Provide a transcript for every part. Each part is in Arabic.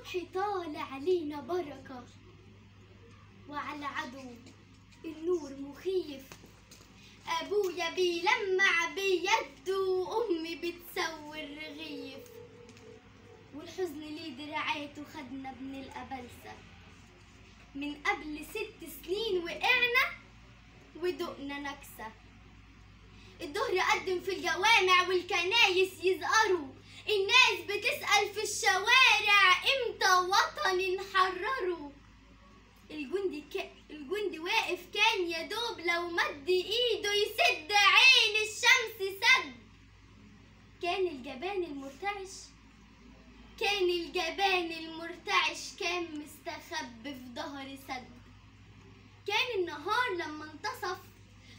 الصبح طالع علينا بركة، وعلى عدو النور مخيف. أبويا بيلمع بيده وأمي بتسوي الرغيف، والحزن ليه دراعاته خدنا ابن الأبلسة. من قبل 6 سنين وقعنا ودقنا نكسة. الظهر قدم في الجوامع والكنايس يزقروا، الناس بتسأل في الشوارع امتى وطني نحرره. الجندي واقف كان يدوب لو مد ايده يسد عين الشمس سد. كان الجبان المرتعش كان مستخبي في ظهر سد. كان النهار لما انتصف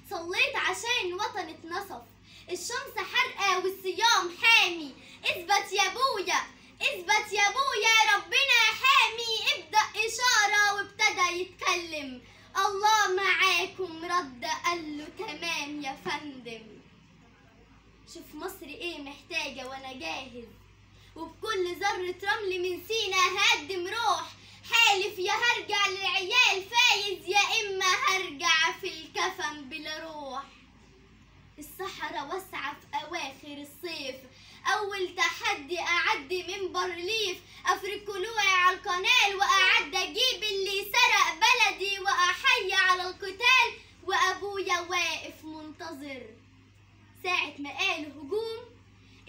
صليت عشان وطن اتنصف. الشمس حرقة والصيام حامي، اثبت يا ابويا اثبت يا ابويا ربنا حامي. ابدأ إشارة وابتدى يتكلم، الله معاكم رد قال له تمام يا فندم. شوف مصر ايه محتاجة وانا جاهز، وبكل ذرة رمل من سينا هقدم روح. حالف يا هرجع للعيال فايز، يا اما هرجع في الكفن بلا روح. الصحراء واسعة في اواخر الصيف، اول تحدي اعدي من بارليف. افرك كلوعي على القنال واعد اجيب اللي سرق بلدي، واحيي على القتال وابويا واقف منتظر. ساعة ما قالوا هجوم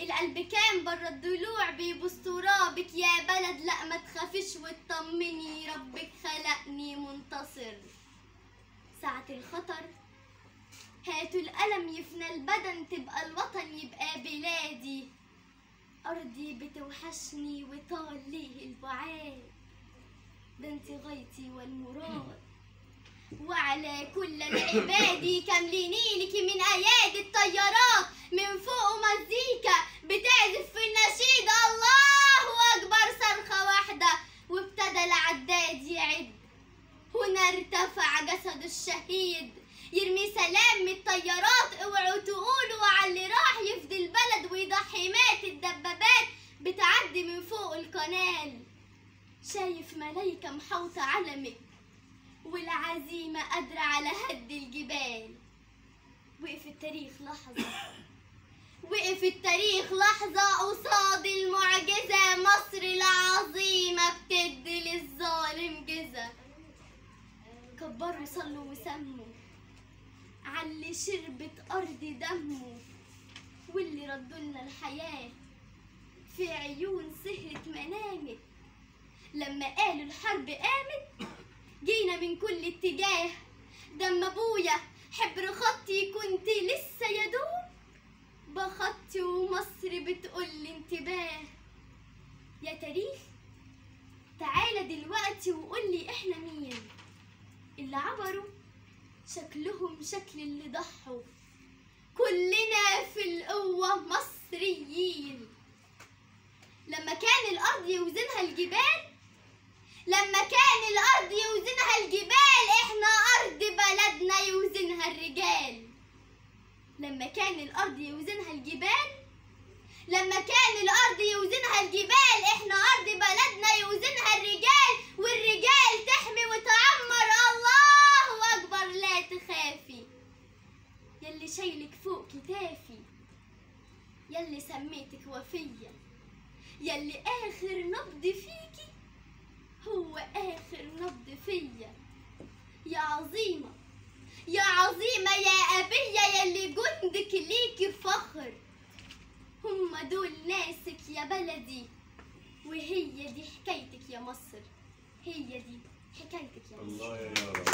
القلب كان برا الضلوع بيبوس ترابك يا بلد. لا ما تخافيش واطمني ربك خلقني منتصر. ساعة الخطر هاتوا القلم يفنى البدن، تبقى الوطن يبقى بلادي. أرضي بتوحشني وطال ليه البعاد، ده انت غايتي والمراد. وعلى كل عبادي كاملينيلك من أيادي الطيارات. من فوق مزيكا بتعزف في النشيد، الله أكبر صرخة واحدة وابتدى العداد يعد. هنا ارتفع جسد الشهيد يرمي سلام من الطيارات. اوعوا تقولوا على اللي راح يفدي البلد ويضحي، مات الدبابات بتعدي من فوق القنال. شايف ملايكة محوطة علمك والعزيمة قادرة على هد الجبال. وقف التاريخ لحظة قصاد المعجزة. مصر العظيمة بتدي للظالم جزا. كبروا صلوا وسموا عاللي شربت أرض دمه، واللي ردولنا الحياة في عيون سهرة منامك. لما قالوا الحرب قامت جينا من كل اتجاه. دم أبويا حبر خطي كنت لسه يدوب بخطي، ومصر بتقولي انتباه. يا تاريخ تعالى دلوقتي وقولي احنا مين. اللي عبروا شكلهم شكل اللي ضحوا، كلنا في القوة مصريين. لما كان الأرض يوزنها الجبال، احنا أرض بلدنا يوزنها الرجال. لما كان الأرض يوزنها الجبال، احنا أرض بلدنا يوزنها الرجال. والرجال تحمي وتعمر، الله أكبر لا تخافي. يلي شايلك فوق كتافي، يلي سميتك وفية، يلي آخر نبض فيكي هو آخر نبض فيا. يا عظيمة يا أبية، يلي جندك ليكي فخر. هم دول ناسك يا بلدي، وهي دي حكايتك يا مصر، هي دي حكايتك يا مصر. الله يا رب.